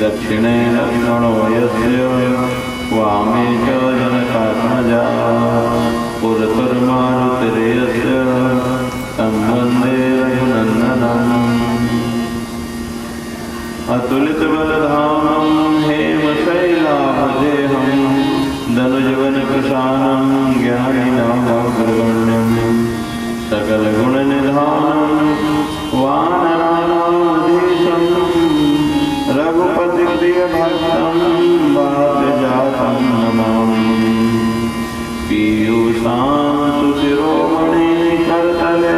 दक्षिणे लक्ष्मणो यस्य वामे च जनकात्मजा पुरतर्मारुतिर्यस्य तं वन्दे रघुनन्दनम् अतुलितबलधामं हेमशैलाभजेहं धनुजवनकृशानं ज्ञानिनामग्रगण्यं सकलगुणनिधानं वानराणामधीशं रघुपतिप्रियभक्तं वातजातं नमामि पीयूषां सुशिरोमणिकरतले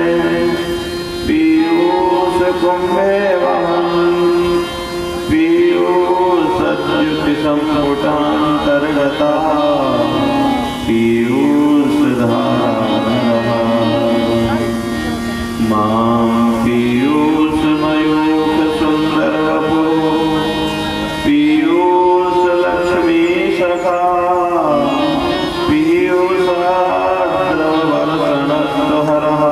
पीयूषकुम्भे पीयूषद्युतिसम्पुटान्तर्गता पीयूषधारः मां पीयूषमयूखसुन्दरवपु पीयूषलक्ष्मीसखा पीयूषाद्रवर्षणस्वहरः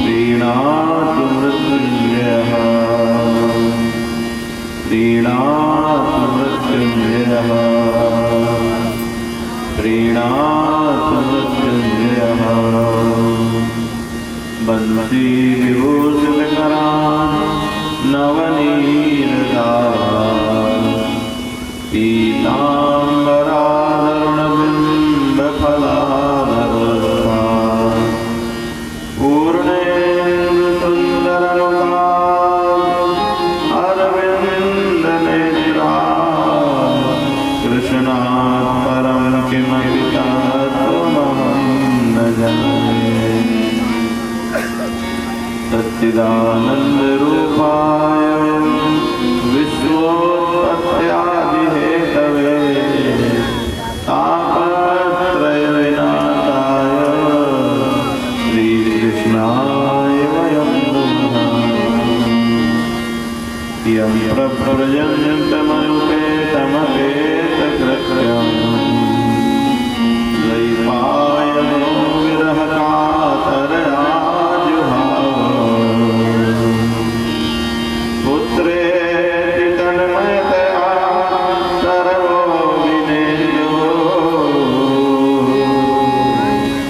प्रीणातु मृत्युञ्जयः प्रीणातु मृत्युञ्जयः प्रीणातु मृत्युञ्जयः बन्सी विभूषितकरान् नवनीरदारान् पीताम्बरादरुणबिम्बफलाधरोत्थान् पूर्णेन्दुसुन्दरमुखान् अरविन्दनेत्रान् कृष्णात् परं किमपि तत्त्वमहं न जाने सच्चिदानन्दरूपाय विश्वोत्पत्त्यादिहेतवे तापत्रयविनाशाय श्रीकृष्णाय वयं नमः यं प्रव्रजन्तमनुपेतमपेतकृत्यं द्वैपायनो विरहकातरया पुत्रेति तन्मयतया सर्वो विनेयो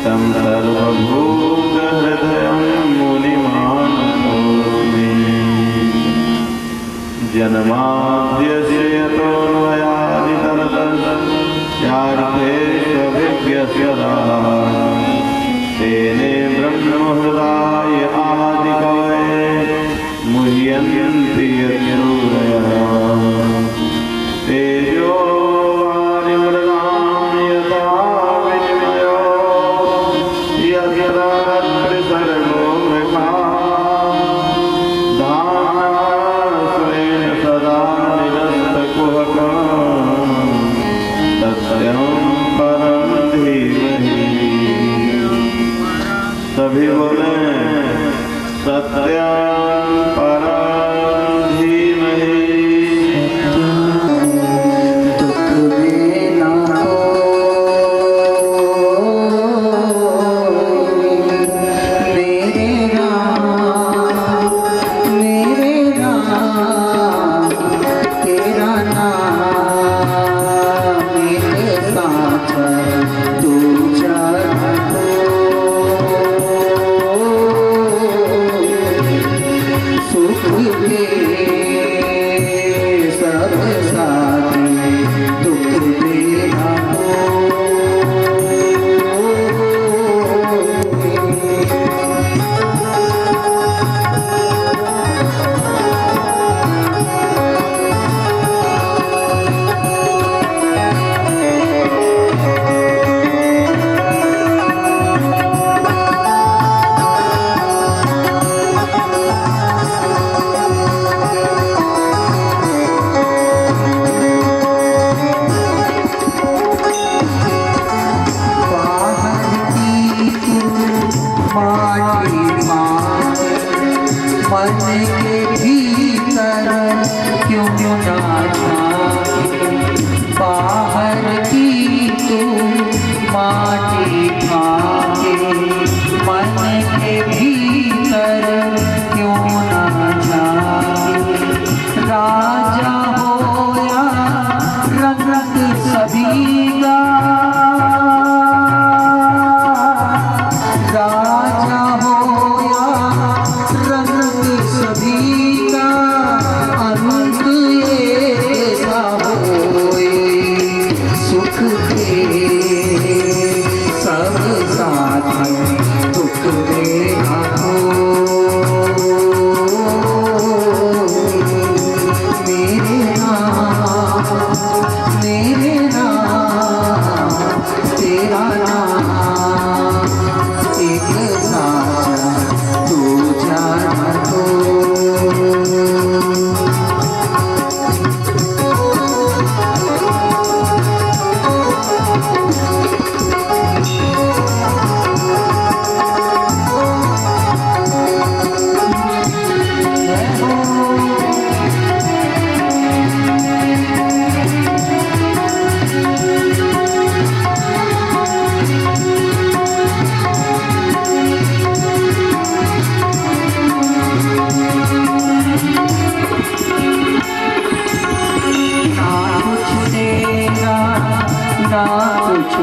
तं सर्वभूतहृदयं मुनिमानतोऽस्मि जन्माद्यस्य यतोऽन्वयादितरतश्चार्थेष्वभिज्ञस्यदा तेने ब्रह्महृदाय आदिकवये मुह्यन्ति यत्सूरयः तेजो वारिमृगां यथा विनिमयो यत्र त्रिसर्गो मृगा धाम्ना स्वेन सदा निरस्तकुहकं सत्यं परं धीमहि सभी बोले सत्यं परं धीमहि दुख में ना हो मेरे राम तेरा नाम मेरे साथ तू सुख के सब साथी दुख देना मन के भीतर क्यों ना झांके बाहर की तू माटी खाके मन के भीतर क्यों ना झांके राजा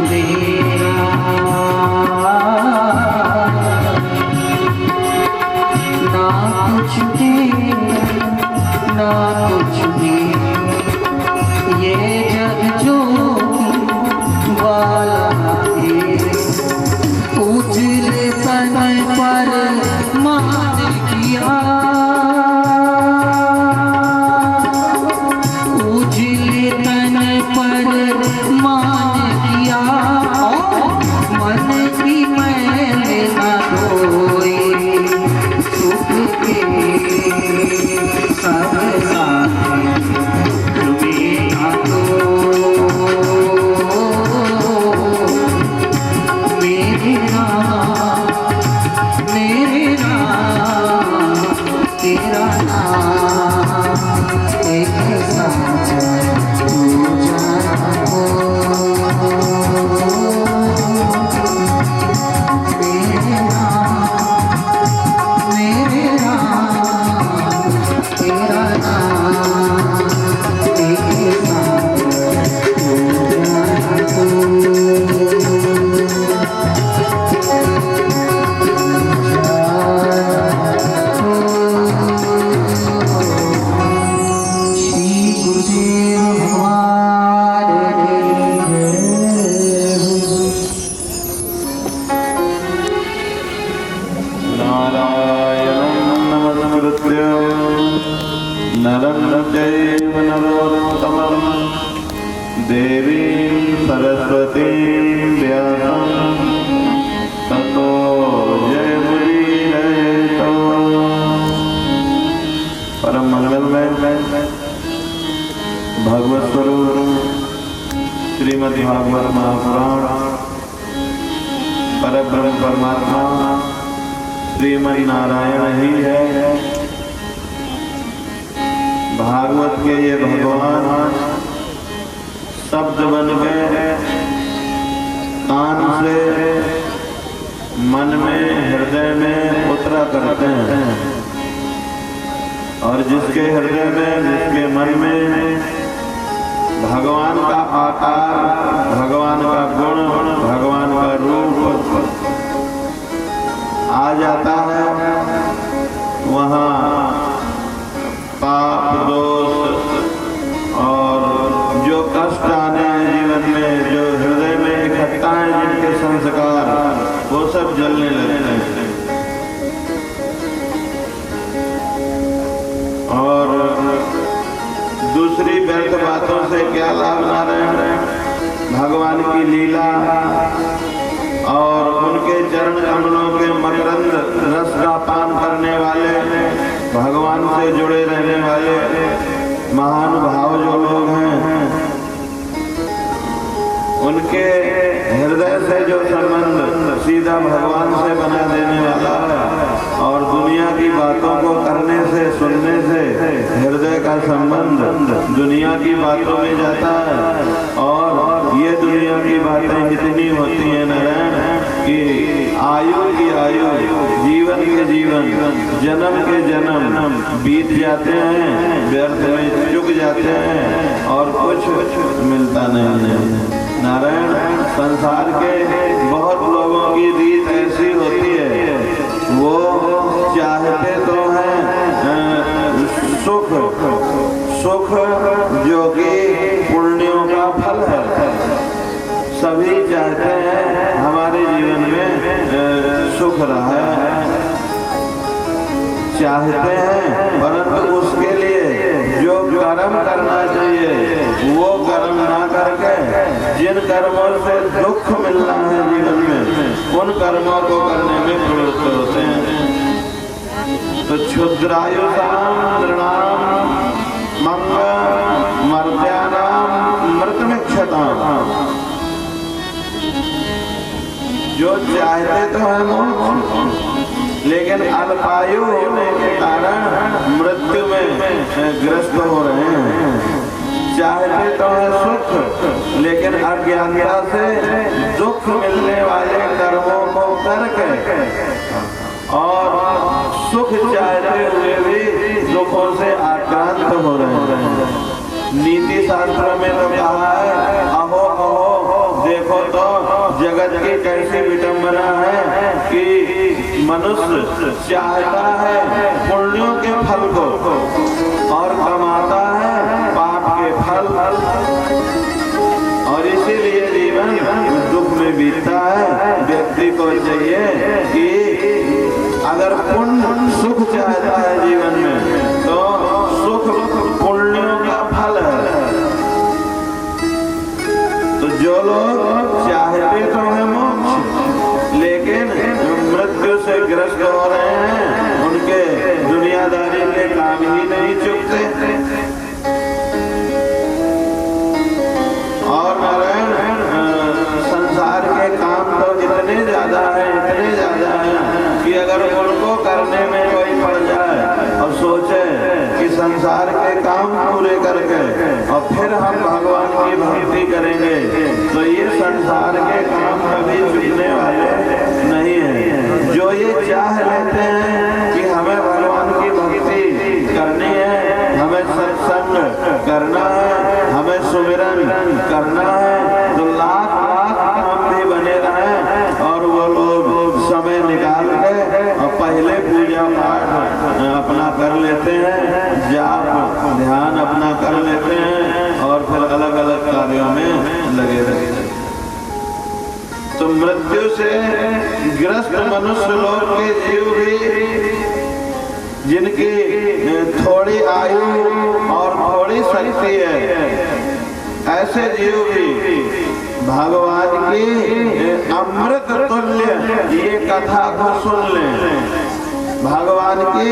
मेरा, ना कुछ तेरा ना कुछ मेरा, ये जग जो वाला है। उजले तन पर मान किया, उजले तन पर मान किया, मन की मैंने न धोई, सुख के सब साथ तुम्हें ना दो। मेरे नाम तेरा नाम एक साथ पूजा हो। मेरे नाम तेरा नाम एक साथ पूजा हो। नरं चैव नरोत्तमं देवीं सरस्वतीं व्यासं ततो जयमुदीरयेत्। परम मंगलमय भगवत स्वरूप श्रीमद् भागवत महापुराण परब्रह्म परमात्मा श्रीमद् नारायण ही है। भागवत के ये भगवान शब्द बन गए, कान से मन में हृदय में उतरा करते हैं, और जिसके हृदय में जिसके मन में भगवान का आकार, भगवान का गुण, भगवान का रूप आ जाता है, वहाँ पाप दोष और जो कष्ट आने हैं जीवन में, जो हृदय में इकट्ठा है जिनके संस्कार, वो सब जलने लगते हैं। और दूसरी व्यर्थ बातों से क्या लाभ नारायण, भगवान की लीला और उनके चरण कमलों के मकरंद रस का पान करने वाले, भगवान से जुड़े रहने वाले महानुभाव जो लोग हैं, उनके हृदय से जो संबंध सीधा भगवान से बना देने वाला है, और दुनिया की बातों को करने से, सुनने से हृदय का संबंध दुनिया की बातों में जाता है। और ये दुनिया की बातें इतनी होती हैं नारायण कि आयु की आयु, जीवन के जीवन, जन्म के जन्म बीत जाते हैं, व्यर्थ में चुक जाते हैं, और कुछ मिलता नहीं है नारायण। संसार के बहुत लोगों की रीत ऐसी होती है, वो चाहते तो हैं सुख, सुख जो कि पुण्यों का फल है। सभी चाहते हैं हमारे जीवन में सुख रहा है, चाहते हैं, परंतु उसके लिए जो कर्म करना चाहिए वो कर्म ना करके जिन कर्मों से दुख मिलना है जीवन में, उन कर्मों को करने में प्रवृत्त होते हैं। तो क्षुद्रायुषाम नृणाम मंग मर्त्यानाम मृतमिक्षताम, जो चाहते तो है मोक्ष, लेकिन अल्पायु होने के कारण मृत्यु में ग्रस्त हो रहे हैं। चाहते तो है सुख, लेकिन अज्ञानता से दुख मिलने वाले कर्मों को करके, और सुख चाहते हुए भी दुखों से आक्रांत हो रहे हैं। नीति शास्त्र में तो कहा है, अहो अहो देखो तो जगत की कैसी विडंबना है कि मनुष्य चाहता है पुण्यों के फल को और कमाता है पाप के फल, और इसीलिए जीवन दुख में बीतता है। व्यक्ति को चाहिए कि अगर पुण्य सुख चाहता है जीवन में तो सुख पुण्यों का फल है। तो जो लोग चाहते तो है मोक्ष लेकिन मृत्यु से ग्रस्त हो रहे हैं, उनके दुनियादारी के काम ही नहीं चुकते। और नारायण संसार के काम तो इतने ज्यादा है कि अगर उनको करने में कोई पड़ जाए और सोचे कि संसार के काम पूरे करके और फिर हम भगवान की भक्ति करेंगे तो ये संसार के काम कभी चुकने वाले नहीं है। जो ये चाह लेते हैं कि हमें भगवान की भक्ति करनी है, हमें सत्संग करना है, हमें सुमिरन करना है, तो लाख काम भी बने रहे और वो लोग समय निकाल के और पहले पूजा पाठ अपना कर लेते हैं, जाप ध्यान अपना कर लेते हैं और फिर अलग अलग कार्यों में लगे रहते हैं। तो मृत्यु से ग्रस्त मनुष्य लोग के जीव भी, जिनकी थोड़ी आयु और थोड़ी शक्ति है, ऐसे जीव भी भगवान की अमृत तुल्य ये कथा को सुन लें, भगवान की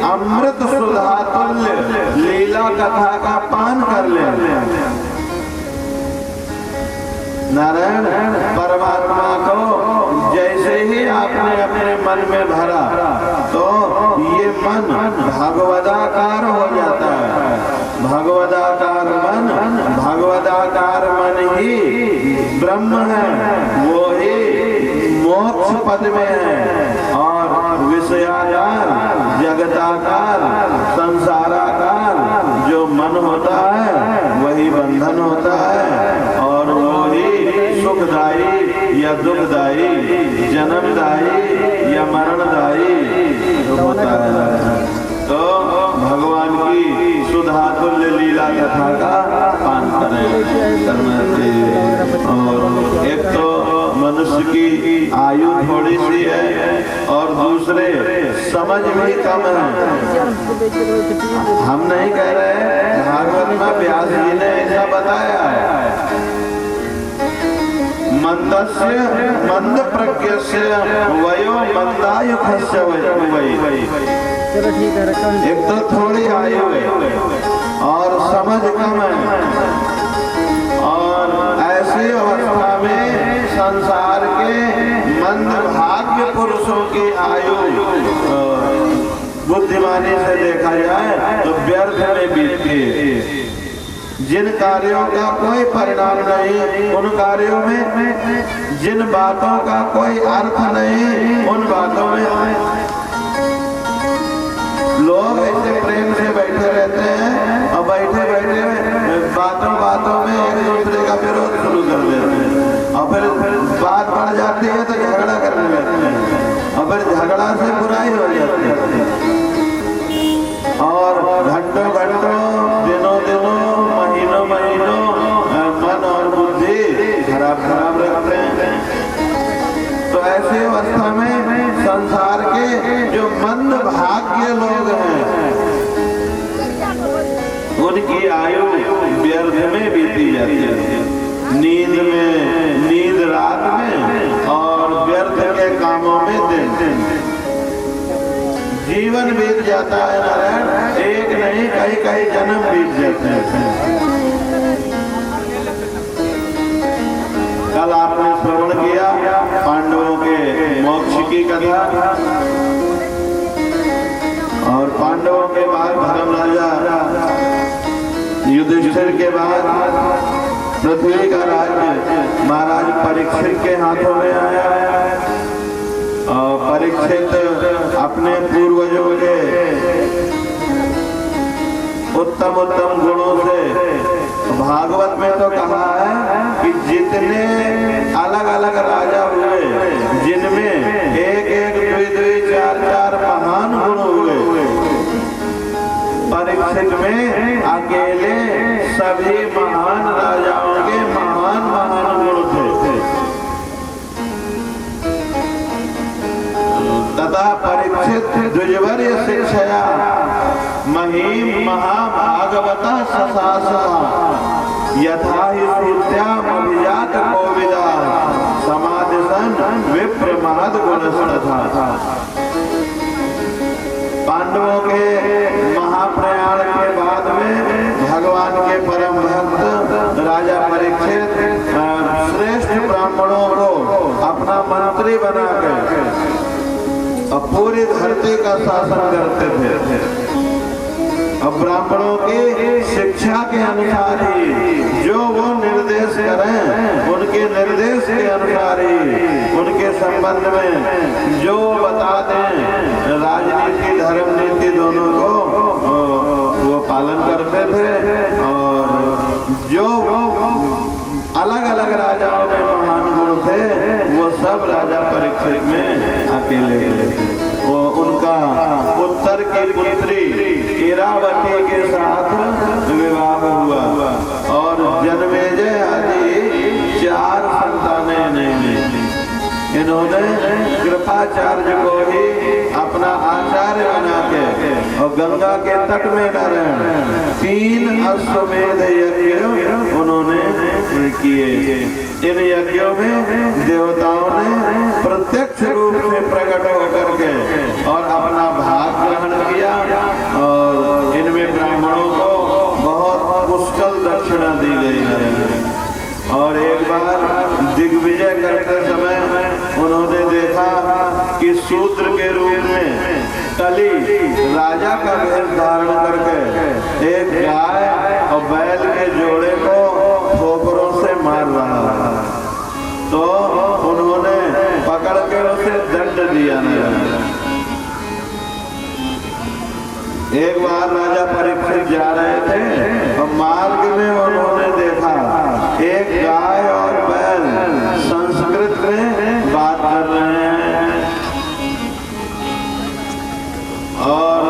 अमृत सुधा तुल्य लीला कथा का पान कर लें। नारायण परमात्मा को जैसे ही आपने अपने मन में भरा तो ये मन भगवदाकार हो जाता है। भगवदाकार मन ही ब्रह्म है, वो ही मोक्ष पद में है। और विषयाकार जगताकार संसाराकार जो मन होता है वही बंधन होता है, और वही सुखदायी या दुखदायी, जन्मदायी या मरणदायी होता है। तो भगवान की सुधा तुल्य लीला कथा का पान करना चाहिए। और एक तो मनुष्य की आयु थोड़ी सी है और दूसरे समझ भी कम है। हम नहीं कह रहे, भागवत में व्यास जी ने ऐसा बताया है, मंदस्य मंद प्रज्ञस्य वयो मंदायुखस्य वै। एक तो थोड़ी आयु है और समझ कम है, और ऐसी अवस्था में संसार के मंद भाग्य पुरुषों की आयु बुद्धिमानी से देखा जाए तो व्यर्थ में बीतती है। जिन कार्यों का कोई परिणाम नहीं, उन कार्यों में जिन बातों का कोई अर्थ नहीं, उन बातों में लोग ऐसे प्रेम से बैठे रहते हैं और बैठे बैठे बातों में एक दूसरे का विरोध शुरू कर देते हैं, और फिर बात बढ़ जाती है तो झगड़ा करने लगते हैं, और फिर झगड़ा से बुराई हो जाती है, और घंटों दिनों महीनों मन और बुद्धि खराब रखते हैं। तो ऐसी अवस्था में संसार के जो मंद भाग्य लोग हैं उनकी आयु व्यर्थ में बीती जाती है, नींद रात में और व्यर्थ के कामों में दिन। जीवन बीत जाता है नारायण, एक नहीं कई जन्म बीत जाते हैं। कल आपने श्रवण किया पांडवों के मोक्ष की कथा, और पांडवों के बाद धर्मराजा युधिष्ठिर के बाद पृथ्वी का राज्य महाराज परीक्षित के हाथों में आया, और परीक्षित अपने पूर्वजों के उत्तम गुणों से, भागवत में तो कहा है कि जितने अलग अलग राजा हुए, जिनमें एक एक दुई चार चार महान गुण हुए, परीक्षित में अकेले सभी महान राजाओं के महान महान गुण थे। तथा परीक्षित द्विजवर्य शिक्षया महीम महाभागवता ससासा यथा ही सूत्यामभिजात कोविदा समादिशन विप्र महद गुणस्तथा। पांडवों के महाप्रयाण के बाद में भगवान के परम भक्त राजा परीक्षित श्रेष्ठ ब्राह्मणों को अपना मंत्री बनाकर अब पूरी धरती का शासन करते थे। अब ब्राह्मणों की शिक्षा के अनुसार ही जो वो निर्देश करें, उनके निर्देश के अनुसार ही उनके संबंध में जो बता दें, राजनीति धर्म नीति दोनों को वो पालन करते थे। और जो अलग अलग राजाओं में महान गुण थे, वो सब राजा परीक्षित में अकेले वो उनका उत्तर की पुत्री इरावती के साथ विवाह हुआ और जन्मेजय आदि 4 संतानें नहीं। इन्होंने कृपाचार्य को ही अपना आचार्य बना के और गंगा के तट में नारायण 3 अश्वमेध यज्ञ उन्होंने किए। इन यज्ञों में देवताओं ने प्रत्यक्ष रूप से प्रकट होकर के और अपना भाग ग्रहण किया और इनमें ब्राह्मणों को बहुत पुष्कल दक्षिणा दी गई है। और एक बार दिग्विजय करते समय उन्होंने देखा कि शूद्र के रूप में कली राजा का वेश धारण करके एक गाय और बैल के जोड़े को ठोकरों से मार रहा था। तो उन्होंने पकड़ के उसे दंड दिया। एक बार राजा परीक्षित जा रहे थे और मार्ग में उन्होंने देखा एक गाय और बैल संस्कृत में बात कर रहे हैं और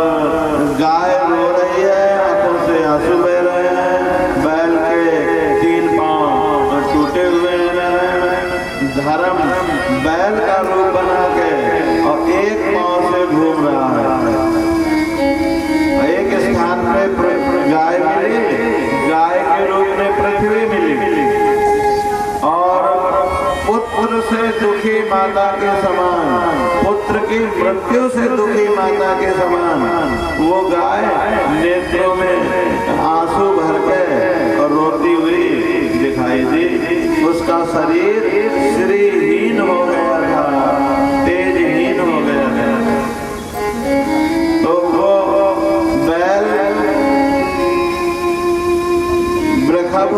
गाय रो रही है, आंखों से आंसू बह रहे हैं, बैल के 3 पांव टूटे हुए हैं। धर्म बैल का रूप बना के और एक पांव से घूम रहा है। एक स्थान पे गाय मिली, गाय के रूप में पृथ्वी मिली और पुत्र से दुखी माता के समान, पुत्र की मृत्यु से दुखी माता के समान वो गाय नेत्रों में आंसू भर के और रोती हुई दिखाई दी। उसका शरीर श्रीहीन हो गया था, तेजहीन हो गया था। तो वो बैल वृषभ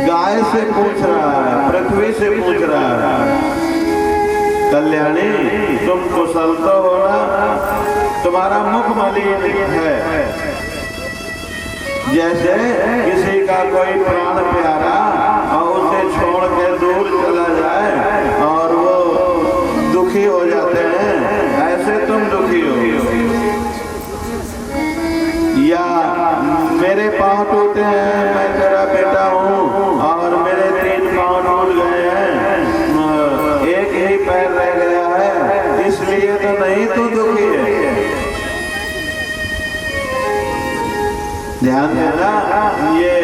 गाय से पूछ रहा है, पृथ्वी से पूछ रहा है, कल्याणी तुम कुशल तो हो ना? तुम्हारा मुख मलिन है। जैसे किसी का कोई प्राण प्यारा और उसे छोड़ के दूर चला जाए और वो दुखी हो जाते हैं, ऐसे तुम दुखी हो। या मेरे पांव टूटे हैं, मैं तेरा बेटा हूँ और मेरे 3 पांव टूट गए हैं, एक ही पैर रह गया है, इसलिए तो नहीं तू दुखी है। ध्यान देना, ये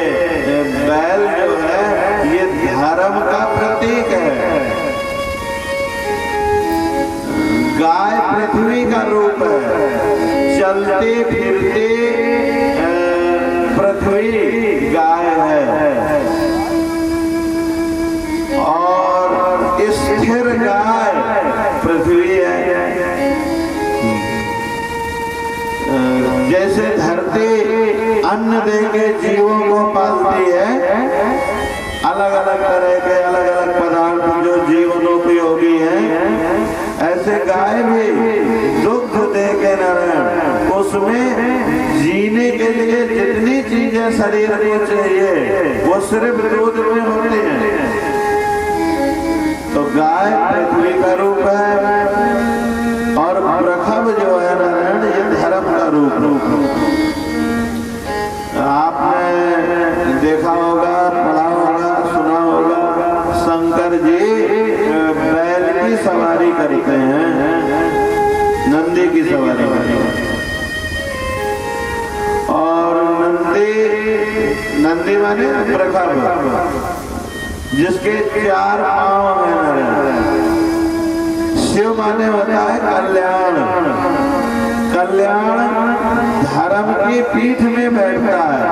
बैल जो है ये धर्म का प्रतीक है। गाय पृथ्वी का रूप है, चलते फिरते पृथ्वी गाय है और स्थिर गाय पृथ्वी है। जैसे धरती अन्न देके जीवों को पालती है, अलग अलग तरह के अलग अलग पदार्थ जो जीवनोपयोगी हैं, ऐसे गाय भी दुग्ध दे के नारायण उसमें जीने के लिए जितनी चीजें शरीर को चाहिए वो सिर्फ दूध में होती हैं। तो गाय पृथ्वी का रूप है और प्रखम जो है नारायण ये धर्म का रूप। आपने देखा होगा, पढ़ा होगा, सुना होगा, शंकर जी बैल की सवारी करते हैं, नंदी की सवारी करते हैं। और नंदी माने प्रखम, जिसके 4 पांव हैं। शिव माने होता है कल्याण। कल्याण धर्म की पीठ में बैठता है,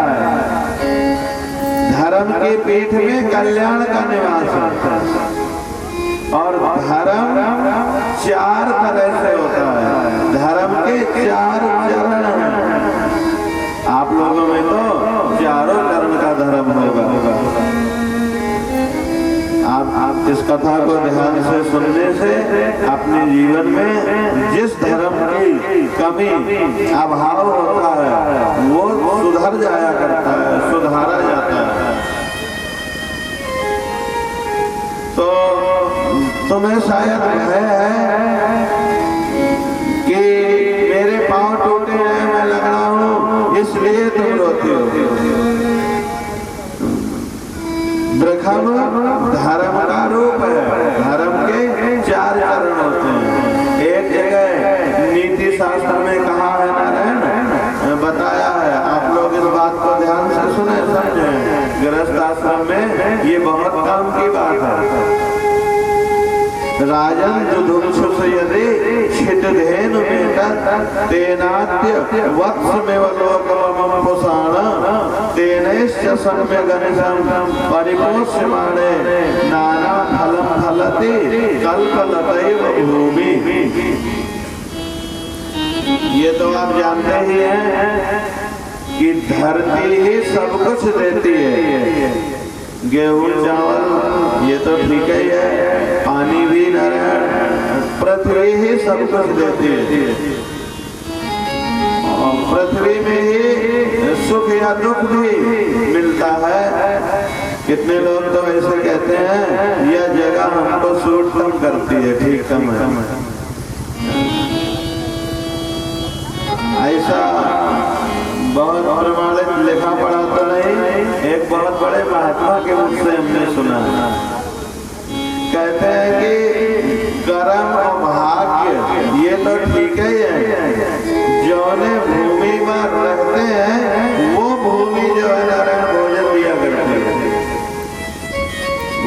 धर्म की पीठ में कल्याण का निवास है। और धर्म 4 तरह से होता है, धर्म के 4 चरण हैं। आप लोगों में तो चारों चरण का धर्म होगा। आप इस कथा को ध्यान से सुनने से अपने जीवन में जिस धर्म की कमी अभाव होता है वो सुधर जाया करता है, सुधारा जाता है। तो तुम्हें शायद भय है कि मेरे पांव टूटे हैं, मैं लंगड़ा हूं, इसलिए तुम रोती हो। प्रखम धर्म का रूप है, धर्म के 4 चरण होते हैं। एक जगह नीति शास्त्र में कहा है नारायण, बताया है, आप लोग इस बात को ध्यान से सुने समझे। गृहस्थ आश्रम में ये बहुत काम की बात है। राजन जुधुक्षुष यदि क्षितधेनु तेनाद्य वत्समेव लोकममं पुषाण तेनैश्च सम्यगनिशं परिपोष्यमाणे नाना फलं फलति कल्पलतैव भूमि। ये तो आप जानते ही हैं कि धरती ही सब कुछ देती है। गेहूं चावल ये तो ठीक ही है, पानी भी नारायण, पृथ्वी ही सब कुछ देती है। और पृथ्वी में ही सुख या दुख भी मिलता है। कितने लोग तो ऐसे कहते हैं यह जगह हमको सूट कम करती है, ठीक कम है। ऐसा बहुत प्रमाणित लिखा पढ़ा तो नहीं, एक बहुत बड़े महात्मा के मुख से हमने सुना। कहते हैं कि कर्म और भाग्य ये तो ठीक ही है, जौने भूमि में रहते हैं वो भूमि जो है नारायण भोजन दिया करती है,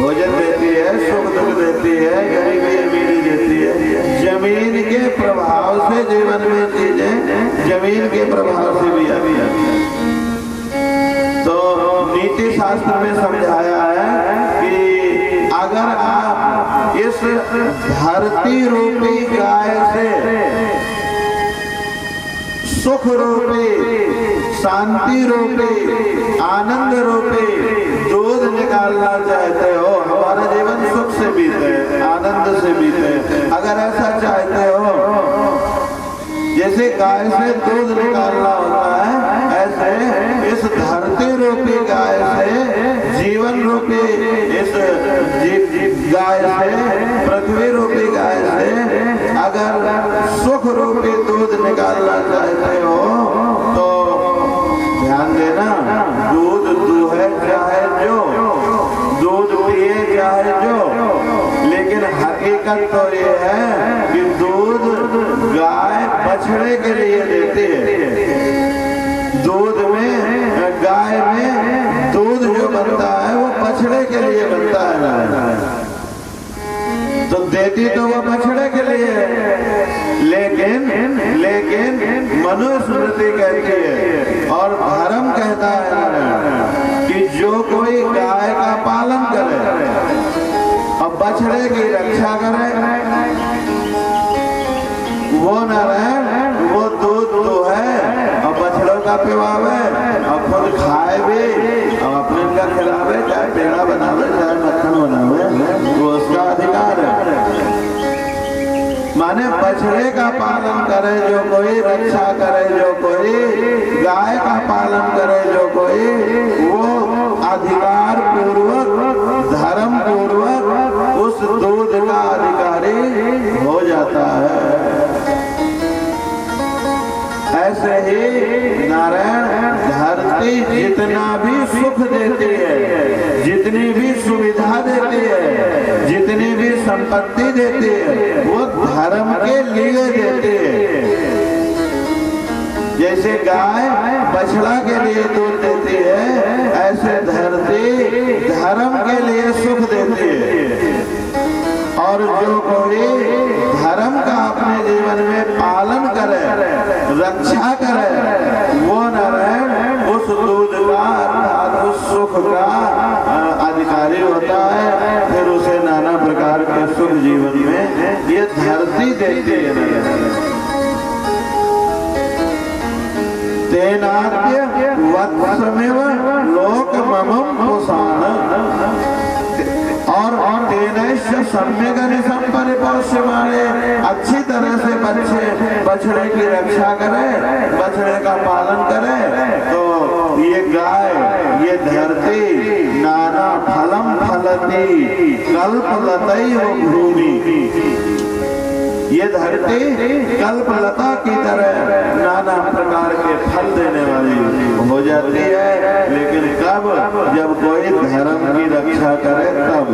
भोजन देती है, सुख दुख देती है, गरीबी अमीरी देती है। जमीन के प्रभाव से जीवन में चीजें जमीन के प्रभाव से भी आती है। तो नीति शास्त्र में समझाया है कि अगर आप इस धरती रूपी गाय से सुख रूपी, शांति रूपी, आनंद रूपी दूध निकालना चाहते हो, हमारा जीवन सुख से बीते, आनंद से बीते, अगर ऐसा चाहते हो, जैसे गाय से दूध निकालना होता है, ऐसे इस धरती रूपी गाय से, जीवन रूपी इस गाय से, पृथ्वी रूपी गाय से अगर सुख रूपी दूध निकालना चाहते हो तो ध्यान देना, दूध दूहे चाहे जो, दूध पिए चाहे जो, लेकिन हकीकत तो ये है कि दूध गाय बछड़े के लिए देती है। दूध में, गाय में दूध जो बनता है वो बछड़े के लिए बनता है, तो देती तो वो बछड़े के लिए है। लेकिन मनुस्मृति कहती है और धर्म कहता है कि जो कोई गाय का पालन करे और बछड़े की रक्षा करे वो नारायण, वो दूध तो है और बछड़ों का पिवावे और खुद खाए भी और अपने का खिलावे, चाहे पेड़ा बनावे चाहे मक्खन बनावे, वो उसका अधिकार है। माने बछड़े का पालन करे जो कोई, रक्षा करे जो कोई, गाय का पालन करे जो कोई, वो अधिकार पूर्वक धर्म पूर्वक उस दूध का अधिकारी हो जाता है। ऐसे ही नारायण धरती जितना भी सुख देती है, जितनी भी सुविधा देती है, जितनी भी संपत्ति देती है, वो धर्म के लिए देती है। जैसे गाय बछड़ा के लिए दूध देती है, ऐसे धरती धर्म के लिए सुख देती है। और जो कोई धर्म का अपने जीवन में पालन करे, रक्षा करे, वो नारायण उस दूध का अर्थात उस सुख का अधिकारी होता है। फिर उसे नाना प्रकार के सुख जीवन में ये धरती देती है। तेनाद्य वत्समेव लोक ममं पुषाण और तेनैश्च सम्यक् परिपोष्यमाणे, अच्छी तरह से बछड़े की रक्षा करे, बछड़े का पालन करे, तो ये गाय, ये धरती नाना फलम फलती कल्पलतैव भूमि, ये धरती कल्पलता की तरह नाना प्रकार के फल देने वाली हो जाती है। लेकिन कब? जब कोई धर्म की रक्षा करे तब।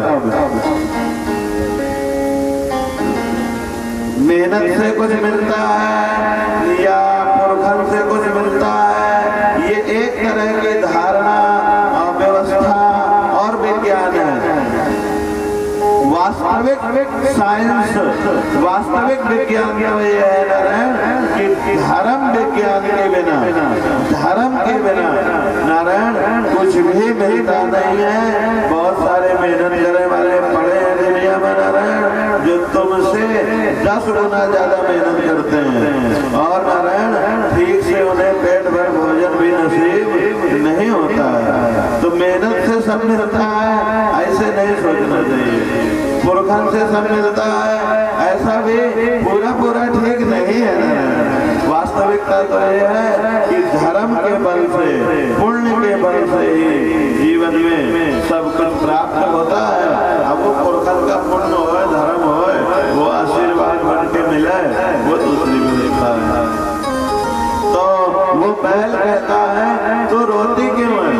मेहनत से कुछ मिलता है या पुरखन से कुछ मिलता है, ये एक तरह की धारणा और व्यवस्था और विज्ञान है। वास्तविक साइंस, वास्तविक विज्ञान का ये है कि धर्म विज्ञान के बिना, धर्म के बिना नारायण कुछ भी मिलता नहीं है। बहुत सारे मेहनत करने वाले पड़े हैं दुनिया में नारायण, जो तुमसे 10 गुना ज्यादा मेहनत करते हैं, और नारायण ठीक से उन्हें पेट भर भोजन भी नसीब नहीं होता है। तो मेहनत से सब मिलता है ऐसे नहीं सोचना चाहिए। पुरखन से सब मिलता है ऐसा भी पूरा ठीक नहीं है ना। वास्तविकता तो यह है कि धर्म के बल से, पुण्य के बल से ही जीवन में सब कुछ प्राप्त होता है। अब वो पुरखन का पुण्य हो, धर्म हो, वो आशीर्वाद बन के मिले, वो दूसरी में देखता है। तो वो बैल कहता है तो रोती क्यों है?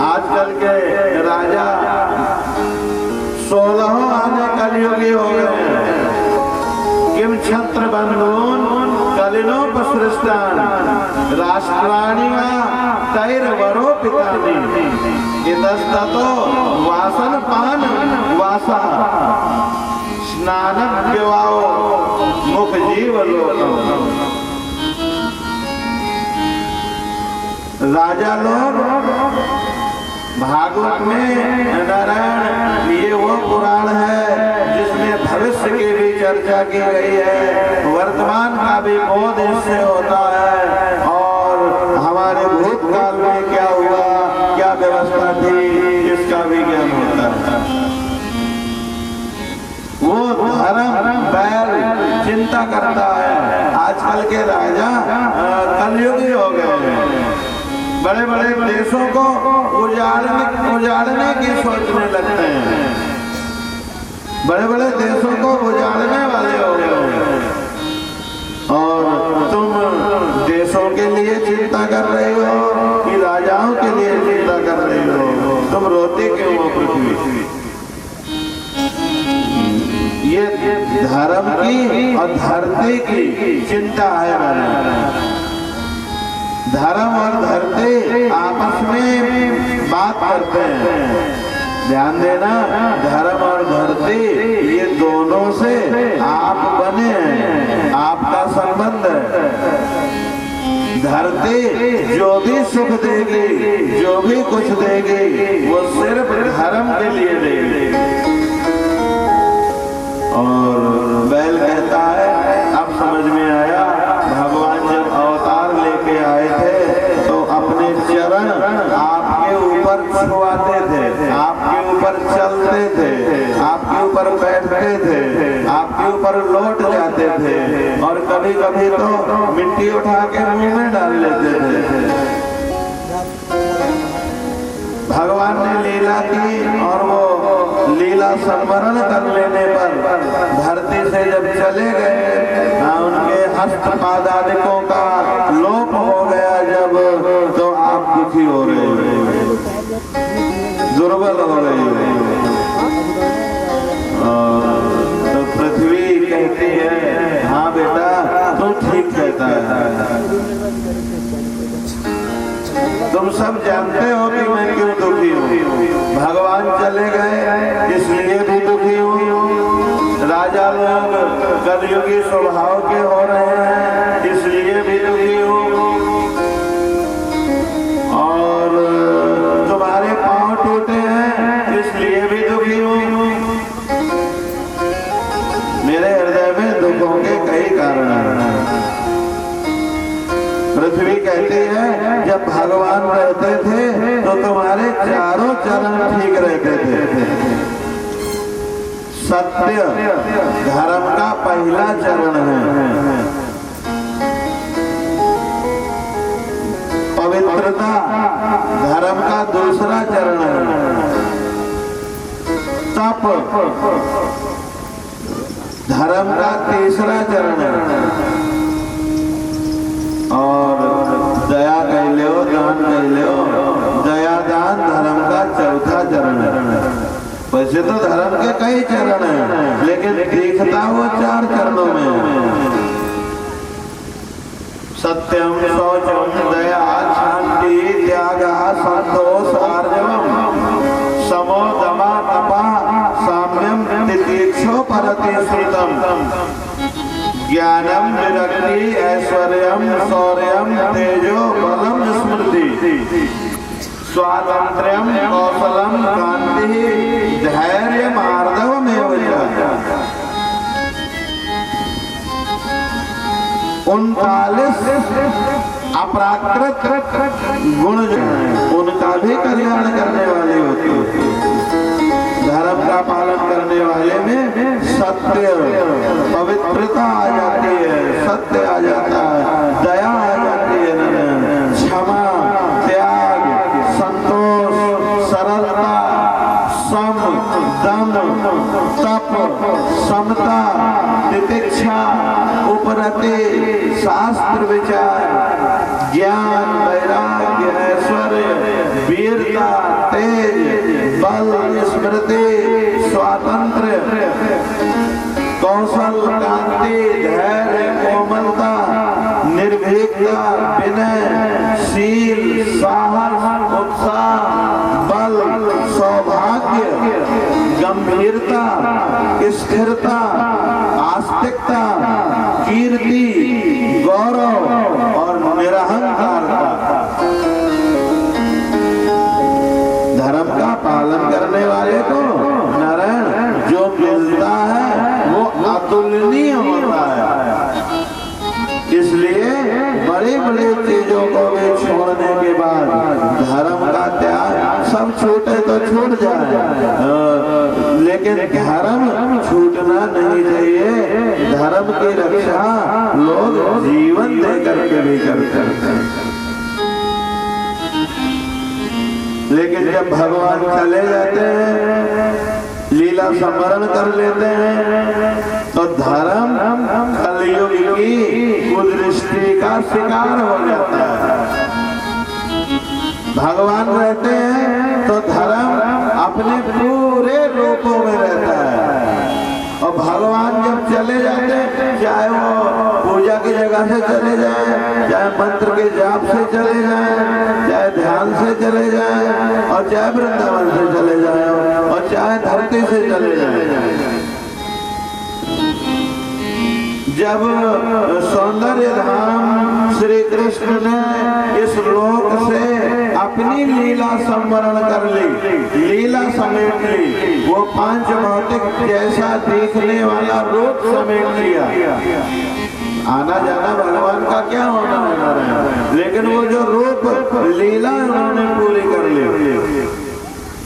आजकल के राजा 16 आने कलयुगी हो गए। किम छत्र बंधून कलिनोपसृष्टान राष्ट्राणि तैर्वरो पितानि इतस्ततो वासन पान वासा स्नान विवाहो मुख जीव लोक। राजा लोग भागवत में नारायण ये वो पुराण है जिसमें भविष्य की भी चर्चा की गई है, वर्तमान का भी बोध इससे होता है, और हमारे भूतकाल में क्या हुआ, क्या व्यवस्था थी, इसका भी ज्ञान होता है। वो धर्म बैल चिंता करता है। आजकल के राजा कलयुगी हो गए हैं, बड़े बड़े देशों को उजाड़ने की सोचने लगते हैं, बड़े बड़े देशों को उजाड़ने वाले हो गए। और तुम देशों के लिए चिंता कर रहे हो कि राजाओं के लिए चिंता कर रहे हो? तुम रोते क्यों हो पृथ्वी? ये धर्म की और धरती की चिंता है मैंने। धर्म और धरती आपस में बात करते हैं, ध्यान देना। धर्म और धरती ये दोनों से आप बने हैं, आपका संबंध है। धरती जो भी सुख देगी, जो भी कुछ देगी, वो सिर्फ धर्म के लिए देगी। और बैल कहता है अब समझ में आया, भगवान जब अवतार लेके आए थे तो अपने चरण आपके ऊपर छुआते थे, आपके ऊपर चलते थे, आपके ऊपर बैठते थे, आपके के मुंह में डाल लेते थे। भगवान ने लीला की और वो लीला संवरण कर लेने पर धरती से जब चले गए, उनके हस्त पादादिकों का लोप हो गया जब, तो आप दुखी हो रहे, दुर्बल हो गए। तो पृथ्वी कहती है, हाँ बेटा तू ठीक कहता है, तुम सब जानते हो कि मैं क्यों दुखी हूँ। भगवान चले गए इसलिए भी दुखी हूँ, राजा लोग कलयुगी स्वभाव के हो रहे हैं इसलिए भी दुखी हूँ, और तुम्हारे पांव टूटे हैं इसलिए भी दुखी हूँ। मेरे हृदय में दुखों के कई कारण हैं। पृथ्वी कहती है, जब भगवान रहते थे तो तुम्हारे चारों चरण ठीक रहते थे। सत्य धर्म का पहला चरण है, पवित्रता धर्म का दूसरा चरण है, तप धर्म का तीसरा चरण है, और दया कह लो, दान कह लो, दया दान धर्म का चौथा चरण है। वैसे तो धर्म के कई चरण हैं, लेकिन दिखता वो 4 चरणों में है। सत्यम, शौचम, दया, शांति, त्याग, संतोष, आर्जवम, समो, दमा, तपा, साम्यम, तितिक्षो, परति, श्रुतम, ज्ञानम, विरक्ति, ऐश्वर्यम, शौर्यम, तेजो, बलम, स्मृति, स्वातंत्र्यम, कौशलम, कांति, धैर्य, मार्दवमेव च। 39 अपराकृत गुण जो हैं उनका भी कल्याण करने वाले होते हैं। धर्म का पालन करने वाले में सत्य, पवित्रता आ जाती है, सत्य आ जाता है, दया आ जाती है, क्षमा, त्याग, संतोष, सरलता, सम, दम, तप, समता, तितिक्षा, उपरति, शास्त्र विचार, ज्ञान, वैराग्य, ऐश्वर्य, वीरता, तेज, बल, स्मृति, स्वातंत्र्य, कौशल, कांति, धैर्य, कोमलता, निर्भीकता, विनय, शील, साहस, उत्साह, बल, सौभाग्य, गंभीरता, स्थिरता, आस्तिकता, कीर्ति, गौरव और निरहंकारता। धर्म का पालन करने वाले को नारायण जो मिलता है वो अतुलनीय होता है। इसलिए बड़े बड़े चीजों को भी छोड़ने के बाद धर्म का त्याग, सब छूटे तो छूट जाए, लेकिन धर्म छूटना नहीं चाहिए। धर्म की रक्षा लोग जीवन दे करके भी करते हैं। लेकिन जब भगवान चले जाते हैं, लीला संवरण कर लेते हैं, तो धर्म कलयुग की कुदृष्टि का शिकार हो जाता है। भगवान रहते हैं तो धर्म अपने पूरे रूपों में रहता है, और भगवान जब चले जाते हैं, चाहे वो पूजा की जगह से चले जाएं, चाहे मंत्र के जाप से चले जाएं, चाहे ध्यान से चले जाएं, और चाहे वृंदावन से चले जाएं, और चाहे धरती से चले जाएं। जब सौंदर्य धाम श्री कृष्ण ने इस लोक से अपनी लीला संवरण कर ली, लीला समेट ली, वो पांच भौतिक जैसा दिखने वाला रूप समेट लिया। आना जाना भगवान का क्या होना है, लेकिन वो जो रूप लीला उन्होंने पूरी कर ली।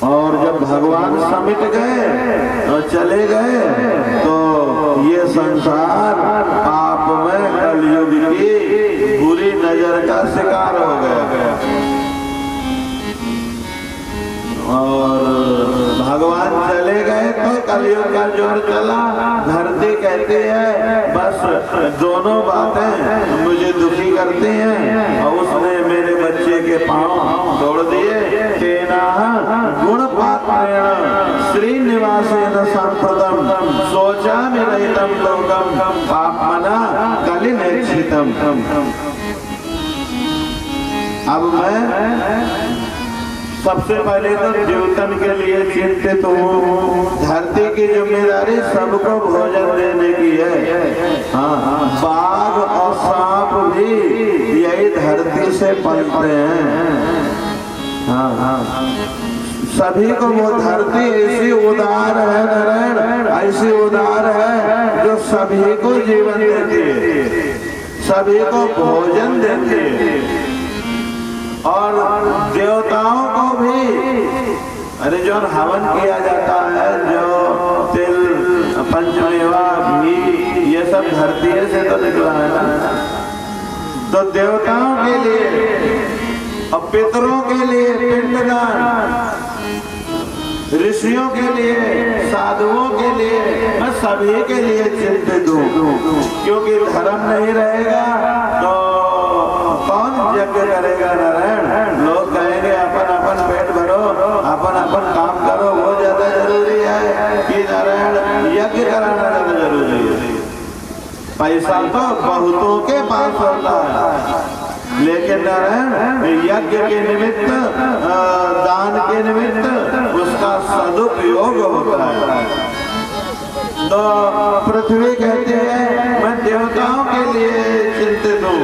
और जब भगवान समिट गए और चले गए, तो ये संसार पाप में कलयुग की बुरी नजर का शिकार हो गया। और भगवान चले गए तो कलयुग का जोर चला। धरती कहती है बस दोनों बातें मुझे दुखी करती हैं, और उसने मेरे बच्चे के पांव तोड़ दिए। तेना गुण पात्रेण श्रीनिवासेन संप्रदम शोचामि रहितं लोकम पापमना कलिनेक्षितम। अब मैं सबसे पहले तो द्योतन के लिए चिंतित हूँ। धरती की जिम्मेदारी सबको भोजन देने की है। हाँ, बाघ और सांप भी यही धरती से पलते हैं। हाँ, सभी को वो धरती ऐसी उदार है नारायण, ऐसी उदार है जो सभी को जीवन देती है, सभी को भोजन देती है। और देवताओं को भी, अरे जो हवन किया जाता है, जो तिल पंचमेवा घी ये सब धरती से तो निकला है ना। तो देवताओं के लिए और पितरों के लिए पिंडदान, ऋषियों के लिए, साधुओं के लिए, मैं सभी के लिए चिंतित हूँ। क्योंकि धर्म नहीं रहेगा तो कौन यज्ञ करेगा नारायण। लोग कहेंगे अपन अपन पेट भरो, अपन अपन काम करो, वो ज्यादा जरूरी है कि नारायण यज्ञ कराना ज्यादा जरूरी है। पैसा तो बहुतों के पास होता है, लेकिन नारायण यज्ञ के निमित्त, दान के निमित्त उसका सदुपयोग होता है। तो पृथ्वी कहती है मैं देवताओं के लिए चिंतित हूँ,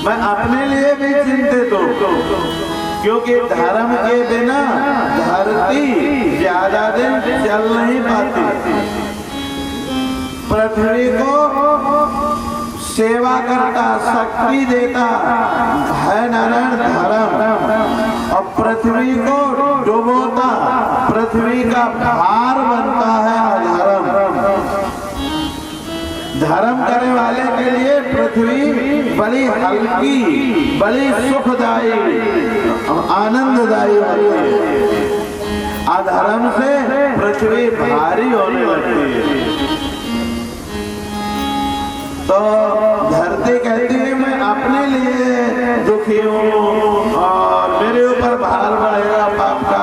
मैं अपने लिए भी चिंतित हूँ। क्योंकि धर्म के बिना धरती ज्यादा दिन चल नहीं पाती। पृथ्वी को सेवा करता, शक्ति देता है नारायण धर्म, और पृथ्वी को डुबोता, पृथ्वी का भार बनता है अधर्म। धर्म करने वाले के लिए पृथ्वी बड़ी हल्की, बड़ी सुखदायी, आनंददायी होती है। अधर्म से पृथ्वी भारी होने लगती है। तो धरती कहती है मैं अपने लिए दुखी हूँ और मेरे ऊपर भार बढ़ेगा पाप का।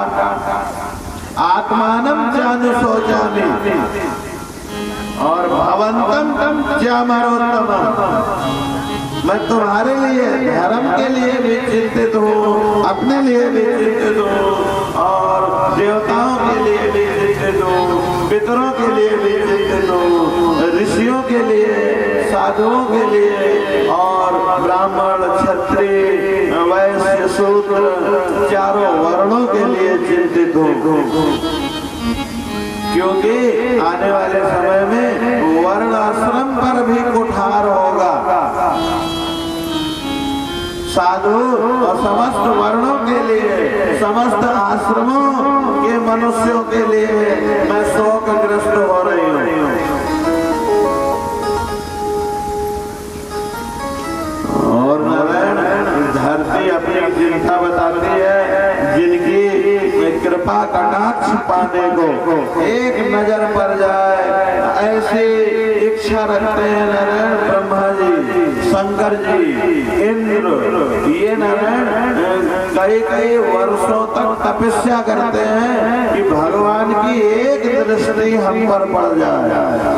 आत्मानम चानु शोचामि और भवंतम चामरोत्तम। मैं तुम्हारे लिए, धर्म के लिए भी चिंतित हूँ, अपने लिए भी चिंतित हूँ, और देवताओं के लिए भी चिंतित हूँ, पितरों के लिए भी चिंतित हूँ, ऋषियों के लिए, साधुओं के लिए, और ब्राह्मण, क्षत्रिय, वैश्य, शूद्र चारों वर्णों के लिए चिंतित हूँ। क्योंकि आने वाले समय में वर्ण आश्रम पर भी कुठार होगा। साधु और समस्त वर्णों के लिए, समस्त आश्रमों के मनुष्यों के लिए मैं शोकग्रस्त हो रही हूँ। और नारायण धरती अपनी चिंता बताती है, जिनकी कृपा कटाक्ष पाने को एक नजर पड़ जाए, ऐसी इच्छा रखते हैं नारायण ब्रह्मा जी, शंकर जी, इंद्र। ये नारायण कई वर्षों तक तपस्या करते हैं कि भगवान की एक दृष्टि हम पर पड़ जाए,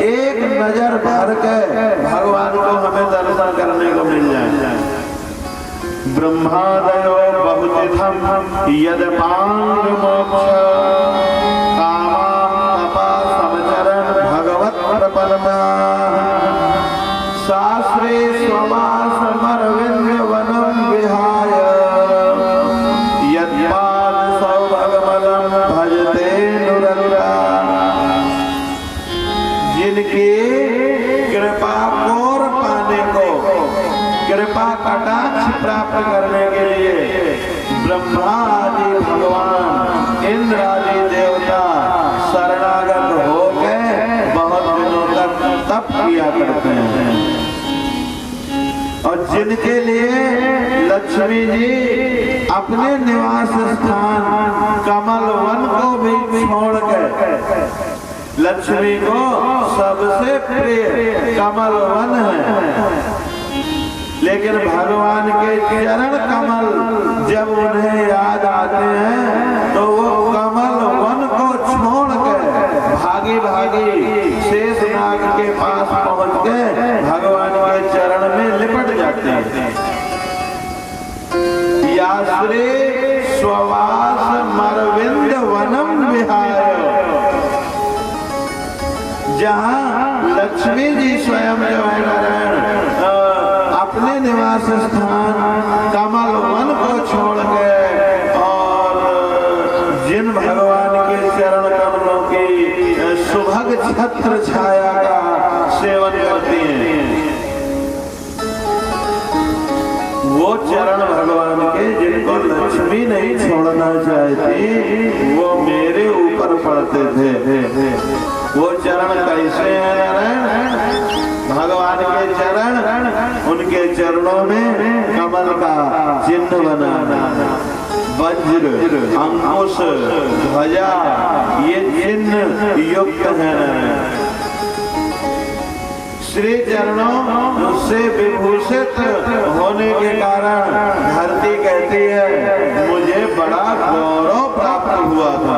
एक नजर भर के भगवान को हमें दर्शन करने को मिल जाए। ब्रह्मादयो बहुतिथम यद पांग मोक्ष कामां तपा समचरण भगवत प्रपन्ना शास्त्रे स्ववासमरविंद वनं विहाय यद्पाद सौभगमलं भजते नुरनुरा। जिनकी कृपा कोर पाने को, कृपा कटाक्ष प्राप्त करने के लिए ब्रह्मा आदि भगवान, इंद्र आदि देवता शरणागत हो गए, बहुत दिनों तक करते हैं। और जिनके लिए लक्ष्मी जी अपने निवास स्थान कमल वन को भी छोड़ कर, लक्ष्मी को सबसे प्रिय कमल वन है, लेकिन भगवान के चरण कमल जब उन्हें याद आते हैं तो वो कमल वन को छोड़कर भागी भागी शेषनाग के पास पहुंच के भगवान के चरण में लिपट जाते हैं। याश्री स्ववास मरविंद वनम विहाय, जहाँ लक्ष्मी जी स्वयं जो है नारायण अपने निवास स्थान कमल वन को छोड़ के और जिन भगवान के चरण कमलों की सुभग छत्र छाया का सेवन करती हैं, वो चरण भगवान के जिनको लक्ष्मी नहीं छोड़ना चाहती वो मेरे ऊपर पड़ते थे। वो चरण कैसे हैं? भगवान के चरण, उनके चरणों में कमल का चिन्ह बना, वज्र अंकुश ध्वजा ये चिन्ह युक्त है। श्री चरणों से विभूषित होने के कारण धरती कहती है मुझे बड़ा गौरव प्राप्त हुआ था।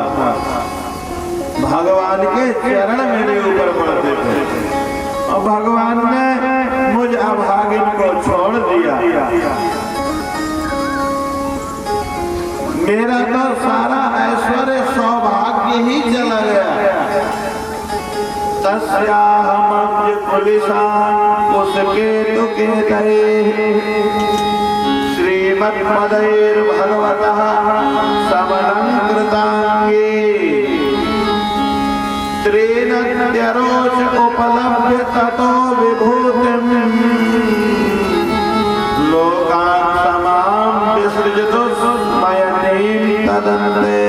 भगवान के चरण मेरे ऊपर पड़ते थे और भगवान ने मुझ अभागिन को छोड़ दिया। मेरा तो सारा ऐश्वर्य सौभाग्य ही चला गया। तस्याहमब्ज पुलिसान उसके तुके तये श्रीमद्पदैर भगवतः समलंकृतांगे त्रेनत्यरोच उपलभ्य ततो विभूतिं लोकान् समां विसृजतुस्मयतीं तदन्ते।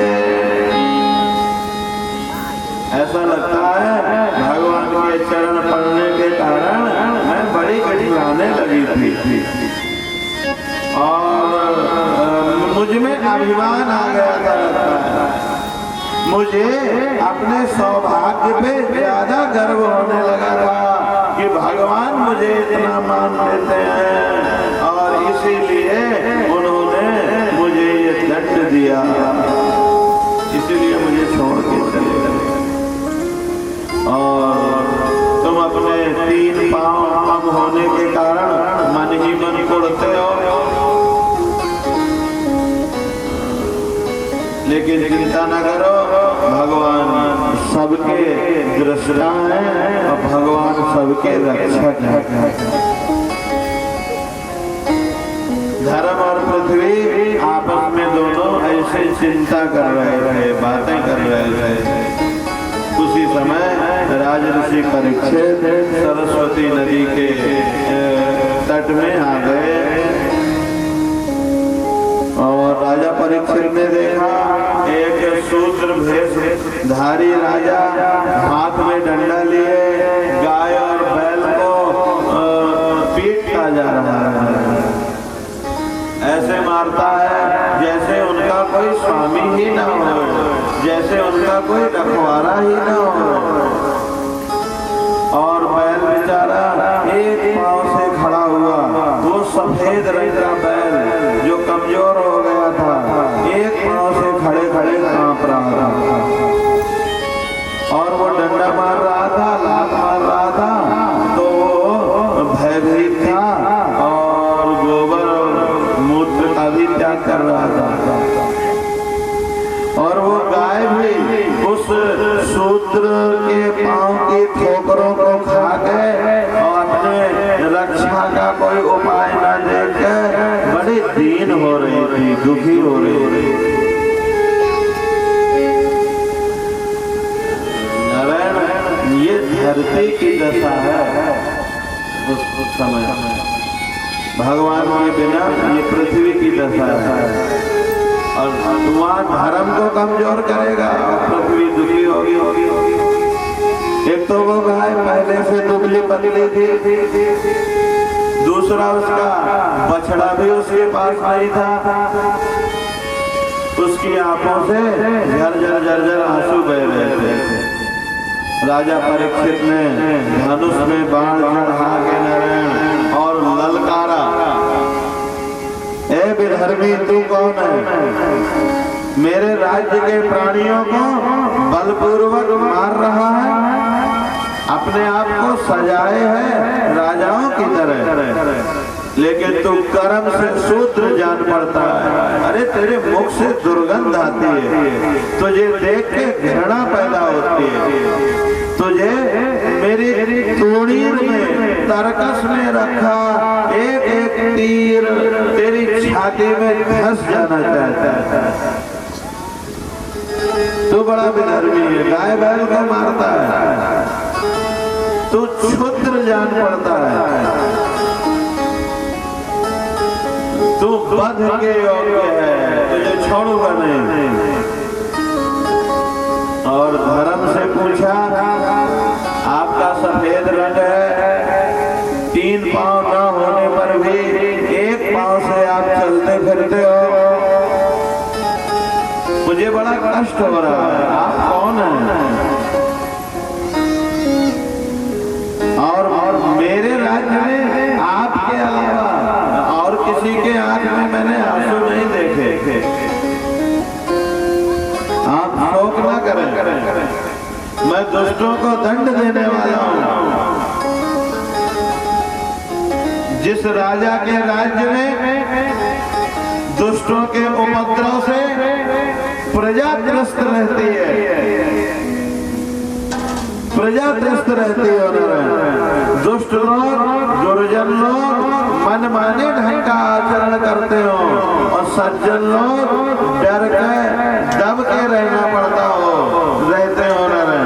ऐसा लगता है भगवान के चरण पड़ने के कारण मैं बड़ी कठिनाने लगी थी और मुझ में अभिमान आ गया था। लगता है मुझे अपने सौभाग्य पे ज्यादा गर्व होने लगा था कि भगवान मुझे इतना मान देते हैं और इसीलिए उन्होंने मुझे ये दंड दिया, इसीलिए मुझे छोड़ के चले गए। और तुम अपने 3 पांव कम होने के कारण मन ही मन कुड़ते हो, लेकिन चिंता न करो, भगवान सबके दृष्टा है और भगवान सबके रक्षक है। धर्म और पृथ्वी आपस में दोनों ऐसे चिंता कर रहे थे, बातें कर रहे थे। उसी समय राजऋषि परीक्षित सरस्वती नदी के तट में आ गए और राजा परीक्षित ने देखा एक शूद्र भेषधारी राजा हाथ में डंडा लिए गाय और बैल को पीटता जा रहा है। ऐसे मारता है जैसे उनका कोई स्वामी ही ना हो, जैसे उनका कोई रखवाला ही ना हो। और बैल बेचारा एक पांव से खड़ा हुआ, वो सफेद रंग का बैल जो कमजोर हो गया था, एक पांव से खड़े खड़े कांप रहा था और वो डंडा मार रहा था, लात मार रहा था, तो वो भयभीत था और गोबर और मूत्र का भी त्याग कर रहा था। और वो गाय भी उस शूद्र के पांव की ठोकरों को खा गए और अपने रक्षा का कोई उपाय न देकर बड़ी दीन हो रही थी, दुखी हो रही थी। नारायण, ये धरती की दशा है उस समय, भगवान के बिना ये पृथ्वी की दशा है। और वहाँ धर्म को कमजोर करेगा, पृथ्वी दुखी होगी। एक तो वो गाय पहले से दुबली पतली थी, दूसरा उसका बछड़ा भी उसके पास नहीं था, उसकी आंखों से झरझर आंसू बह रहे थे। राजा परीक्षित ने धनुष में बाण चढ़ा के नारायण और ललकारा, ए विधर्मी तू कौन है? मेरे राज्य के प्राणियों को बलपूर्वक मार रहा है, अपने आप को सजाए है राजाओं की तरह, लेकिन तू कर्म से शूद्र जान पड़ता है। अरे तेरे मुख से दुर्गंध आती है, तुझे देख के घृणा पैदा होती है, तुझे मेरी तूणीर में तरकस में रखा एक एक तीर तेरी छाती में धंस जाना चाहता है। तू बड़ा विधर्मी है, गाय बैल को मारता है, तू क्षुद्र जान पड़ता है, तू वध के योग्य है, तुझे छोड़ूंगा नहीं। और धर्म से पूछा, आपका सफेद रंग है, 3 पांव न होने पर भी 1 पांव से आप चलते फिरते हो, मुझे बड़ा कष्ट हो रहा है, आप कौन हैं? और मेरे राज्य में आपके अलावा और किसी के आंख में मैंने आंसू नहीं देखे। आप शोक न करें, मैं दुष्टों को दंड देने वाला हूं। जिस राजा के राज्य में दुष्टों के उपद्रव से प्रजा त्रस्त रहती है, प्रजा त्रस्त रहती है, दुष्ट लोग दुर्जन लोग मनमाने ढंग का आचरण करते हो और सज्जन लोग डर के दब के रहना पड़ता हो, रहते हो न रहे।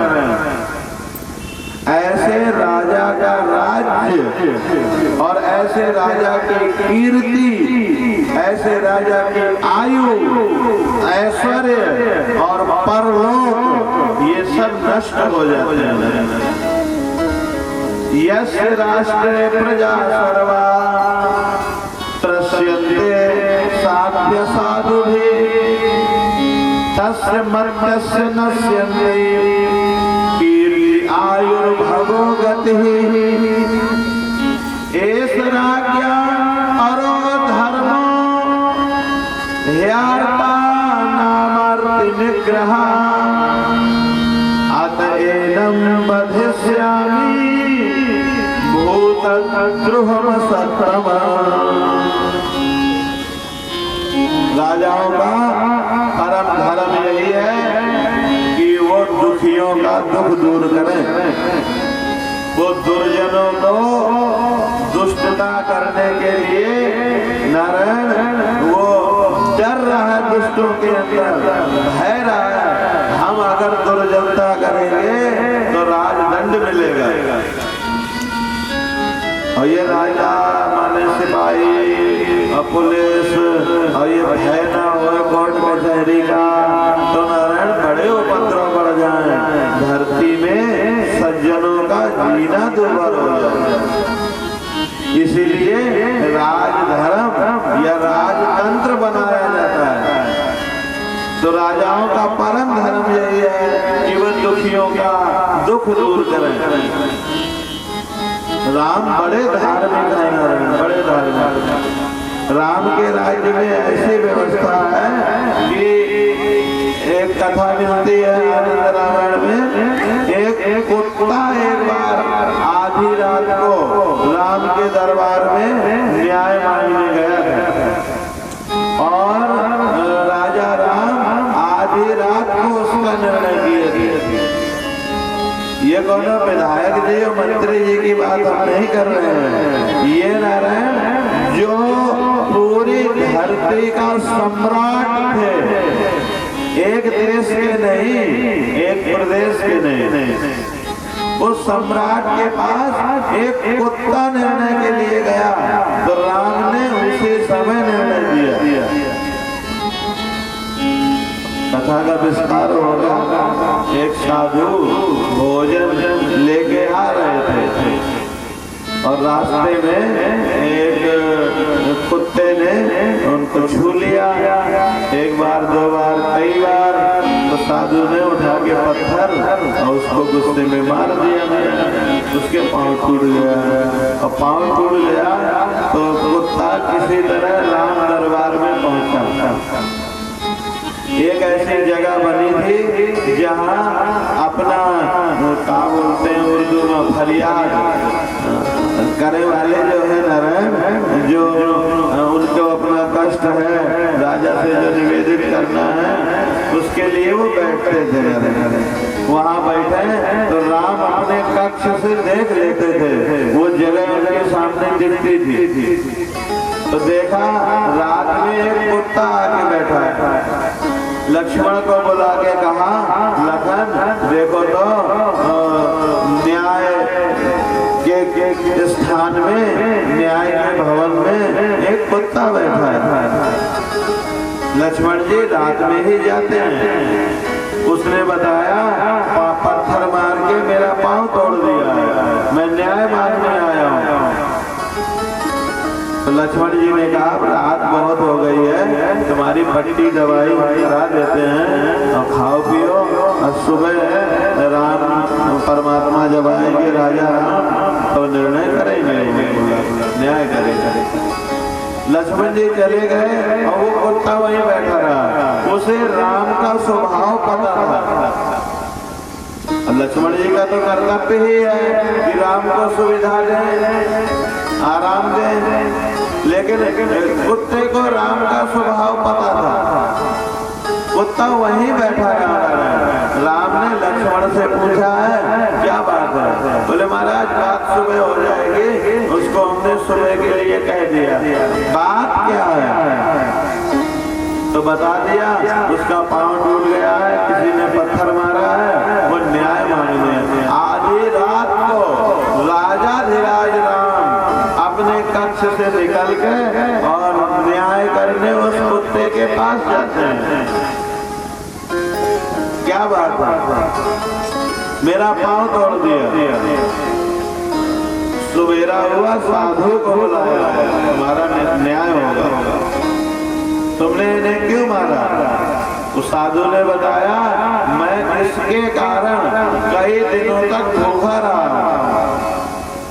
ऐसे राजा का राज्य और ऐसे राजा की कीर्ति, ऐसे राजा की आयु, ऐश्वर्य और परलोक ये सब नष्ट हो जाते हैं। यस्य राष्ट्रे प्रजा सर्वा त्रस्यन्ते साध्य साधुभिः तस्य मर्त्यस्य नश्यन्ते कीर्ति आयुर्भवो गतिः। एष राज्ञा अरो धर्मो ह्यार्ता नामार्ति निग्रह अतएनं वधिष्यामि भूतद्रुहम सत्रम। राजाओं का परम धर्म यही है कि वो दुखियों का दुख दूर करें, वो दुर्जनों को दुष्टता करने के लिए नारायण वो डर रहा है, दुष्टों के अंदर भय रहा है, हम अगर दुर्जनता करेंगे तो राजदंड मिलेगा। और ये राजा माने सिपाही और पुलिस और ये भय ना हो कोर्ट कचहरी का तो नारायण बड़े उपद्रव बढ़ जाए, धरती में सज्जनों का जीना दुर्भर हो जाए। इसीलिए राजधर्म या राजतंत्र बनाया जाता है। तो राजाओं का परम धर्म यही है कि वह दुखियों का दुख दूर करें। राम बड़े धार्मिक हैं, बड़े धार्मिक। राम के राज्य में ऐसी व्यवस्था है कि एक कथा मिलती है आनंद रामायण में, एक कुत्ता एक बार आधी रात को राम के दरबार में न्याय मांगने गया था और राजा राम आधी रात को उसका निर्णय किए थे। ये कोनो विधायक जी और मंत्री जी की बात हम नहीं कर रहे हैं, ये नारायण जो पूरी धरती का सम्राट थे, एक देश के नहीं, एक प्रदेश के नहीं, उस सम्राट के पास एक कुत्ता निर्णय के लिए गया तो राम ने उसी समय निर्णय दिया। कथा का विस्तार होगा। एक साधु भोजन और रास्ते में एक कुत्ते ने उनको छू लिया, एक बार दो बार कई बार। तो साधु ने उठा के पत्थर और उसको गुस्से में मार दिया, उसके पांव टूट गया। और पांव टूट गया तो कुत्ता किसी तरह राम दरबार में पहुंचा। एक ऐसी जगह बनी थी जहाँ अपना क्या बोलते हैं उर्दू में फरियाद करे वाले जो है नारायण, जो उनको अपना कष्ट है राजा से जो निवेदित करना है, उसके लिए वो बैठते थे नारायण। वहाँ बैठे तो राम अपने कक्ष से देख लेते थे, वो जगह उनके सामने दिखती थी। तो देखा रात में एक कुत्ता आके बैठा है। लक्ष्मण को बुला के कहा, लखन देखो तो न्याय के स्थान में, न्याय के भवन में एक कुत्ता बैठा है। लक्ष्मण जी रात में ही जाते हैं। उसने बताया पत्थर मार के मेरा पांव तोड़ दिया है, मैं न्याय मांगने आया हूँ। तो लक्ष्मण जी ने कहा रात बहुत हो गई है, तुम्हारी पट्टी दवाई करा देते हैं और खाओ पियो, और सुबह राम परमात्मा जब आएंगे राजा राम तो निर्णय करेंगे, न्याय करेंगे। लक्ष्मण जी चले गए और वो कुत्ता वहीं बैठा रहा। उसे राम का स्वभाव पता था। लक्ष्मण जी का तो कर्तव्य ही है कि राम को सुविधा दें, आराम दें, लेकिन कुत्ते को राम का स्वभाव पता था। कुत्ता वहीं बैठा रहा। राम ने लक्ष्मण से पूछा है क्या बात है? बोले महाराज बात सुबह हो जाएगी, उसको हमने सुबह के लिए कह दिया। बात क्या है? तो बता दिया उसका पांव टूट गया है, किसी ने पत्थर मारा है, वो न्याय मांगने। आधी रात को राजा धीराज राम अपने कक्ष से निकल के और न्याय करने उस कुत्ते के पास जाते हैं। क्या बात है? मेरा पांव तोड़ दिया। सुबेरा हुआ, साधु को बुलाया, हमारा न्याय होगा, तुमने इन्हें क्यों मारा? उस साधु ने बताया मैं इसके कारण कई दिनों तक भूखा रहा।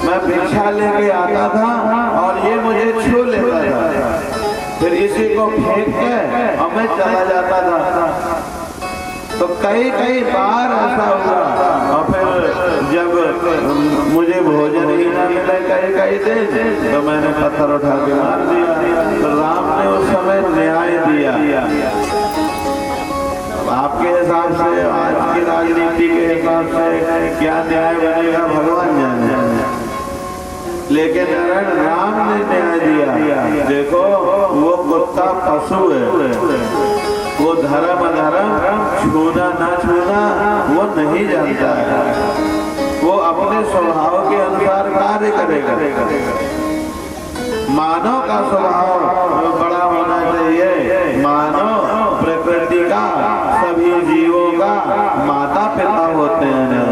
मैं भिक्षा लेके आता था और ये मुझे छू लेता था, फिर इसी को फेंक के और मैं चला जाता था। तो कई बार ऐसा हुआ। और फिर जब मुझे भोजन ही ना मिला कई दिन, तो मैंने पत्थर उठा के मार दिया। तो राम ने उस समय न्याय दिया। आपके हिसाब से, आज की राजनीति के हिसाब से क्या न्याय बनेगा भगवान जाने, लेकिन राम ने न्याय दिया। देखो वो कुत्ता पशु है, वो धर्म अधर्म, छूना ना छूना वो नहीं जानता है। वो अपने स्वभाव के अनुसार कार्य करेगा। मानव का स्वभाव बड़ा होना चाहिए। मानव प्रकृति का, सभी जीवों का माता पिता होते हैं।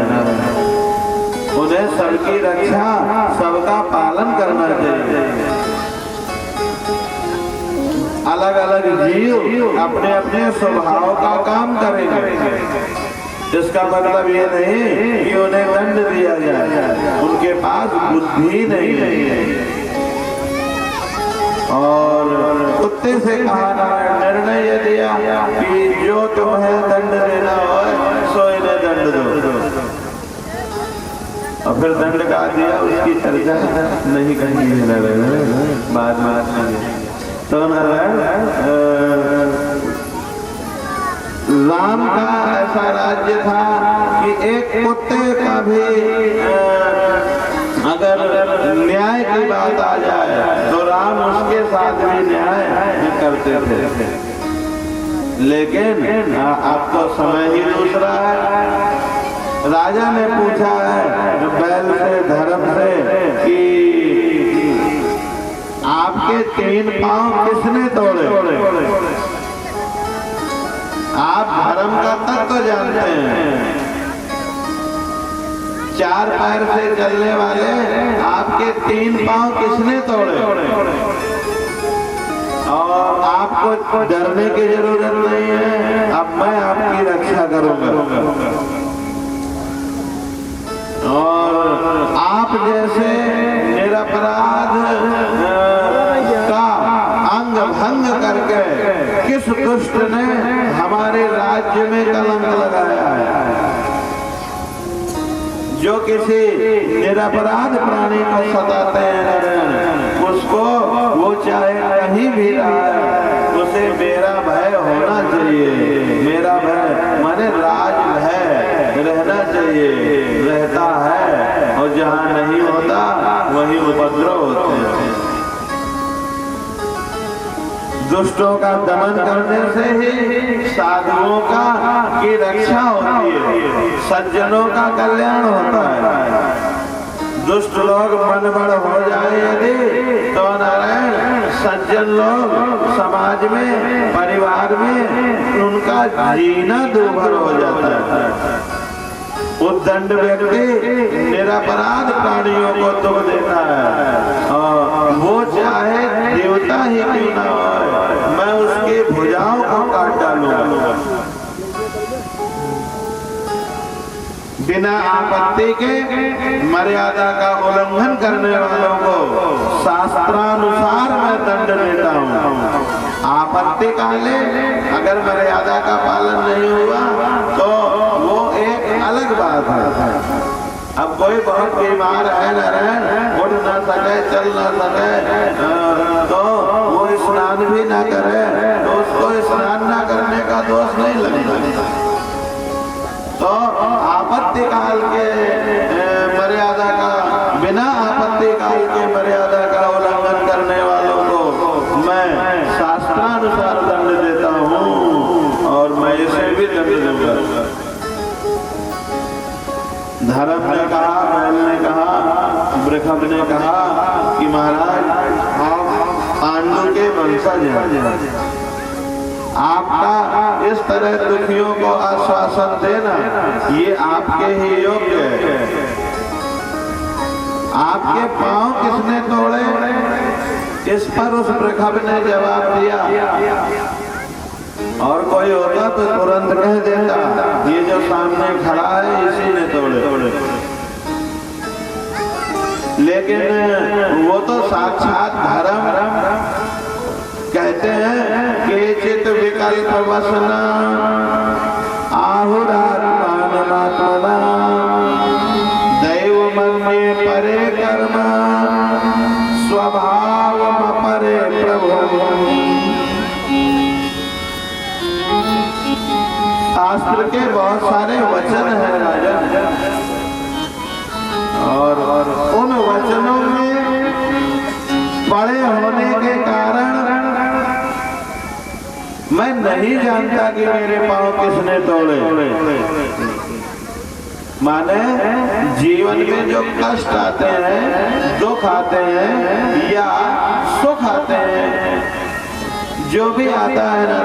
उन्हें सबकी रक्षा, सबका पालन करना चाहिए। अलग अलग जीव अपने अपने स्वभाव का काम करेंगे। इसका मतलब ये नहीं कि उन्हें दंड दिया जाए, उनके पास बुद्धि नहीं है। और कुत्ते से कहा निर्णय ये दिया कि जो तुम्हें दंड देना हो सो इन्हें दंड दो। और फिर दंड का दिया, उसकी चर्चा नहीं करनी है बाद में। तो राम का ऐसा राज्य था कि एक कुत्ते का भी अगर न्याय की बात आ जाए तो राम उसके साथ भी न्याय करते थे। लेकिन अब तो समय ही दूसरा है। राजा ने पूछा है बैल से, धर्म से कि आपके 3 पांव किसने तोड़े? आप धर्म का तत्व जानते हैं। 4 पैर से चलने वाले आपके 3 पांव किसने तोड़े? और आपको डरने की जरूरत नहीं है, अब मैं आपकी रक्षा करूंगा। और आप जैसे निरपराध का अंग भंग करके किस दुष्ट ने हमारे राज्य में कलंक लगाया है? जो किसी निरपराध प्राणी को सताते हैं उसको, वो चाहे कहीं भी रहा है, उसे मेरा भय होना चाहिए। मेरा भय माने राज भय रहना चाहिए, रहता है। और जहाँ नहीं होता वहीं उपद्रव होते हैं। दुष्टों का दमन करने से ही साधुओं की रक्षा होती है, सज्जनों का कल्याण होता है। दुष्ट लोग मन बड़ हो जाए यदि, तो नारायण सज्जन लोग समाज में, परिवार में उनका जीना दुर्भर हो जाता है। उद्दंड व्यक्ति निरपराध प्राणियों को दुख देता है, और वो चाहे देवता ही क्यों ना हो, मैं उसकी भुजाओं को काट डालूंगा। बिना आपत्ति के मर्यादा का उल्लंघन करने वालों को शास्त्रानुसार मैं दंड देता हूँ। आपत्ति काले अगर मर्यादा का पालन नहीं हुआ तो वो एक अलग बात है। अब कोई बहुत बीमार है, नारायण उठ ना सके, चल ना सके, तो वो स्नान भी ना करे, तो उसको स्नान ना करने का दोष नहीं लगता। तो आपत्ति काल के मर्यादा का, बिना आपत्ति काल के मर्यादा का उल्लंघन करने वालों को मैं शास्त्रानुसार दंड देता हूँ, और मैं इसे भी दंड दूंगा। धर्म ने कहा, बैल ने कहा, वृषभ ने कहा कि महाराज आप पांडु के वंशज हैं, आपका इस तरह दुखियों को आश्वासन देना ये आपके ही योग्य है। आपके पांव किसने तोड़े? इस पर उस वृषभ ने जवाब दिया, और कोई होता तो तुरंत कह देता ये जो सामने खड़ा है इसी ने तोड़े। लेकिन वो तो साक्षात धर्म कहते हैं कि चित विकल्प वसना आहुरात्मात्मना दैव मन्ये परे कर्म स्वभाव परे प्रभु। शास्त्र के बहुत सारे वचन हैं राजा, और उन वचनों में पढ़े होने के कारण मैं नहीं जानता कि मेरे पांव किसने तोड़े। माने जीवन में जो कष्ट आते हैं, दुख आते हैं या सुख आते हैं, जो भी आता है ना,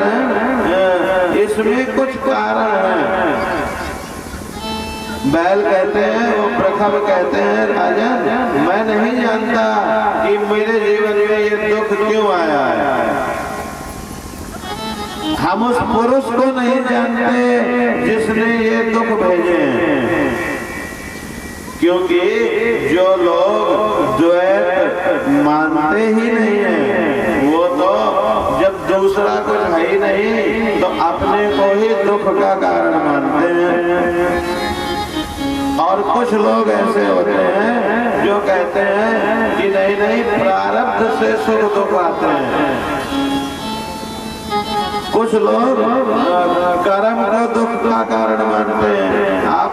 इसमें कुछ कारण है। बैल कहते हैं, वो वृषभ कहते हैं, राजन मैं नहीं जानता कि मेरे जीवन में ये दुख क्यों आया है। हम उस पुरुष को नहीं जानते जिसने ये दुख भेजे हैं, क्योंकि जो लोग द्वैत मानते ही नहीं है, वो तो जब दूसरा कुछ है ही नहीं तो अपने को ही दुख का कारण मानते हैं। और कुछ लोग ऐसे होते हैं जो कहते हैं कि नहीं नहीं प्रारब्ध से सुख दुख आते हैं। कुछ लोग कर्म को दुख का कारण मानते हैं। आप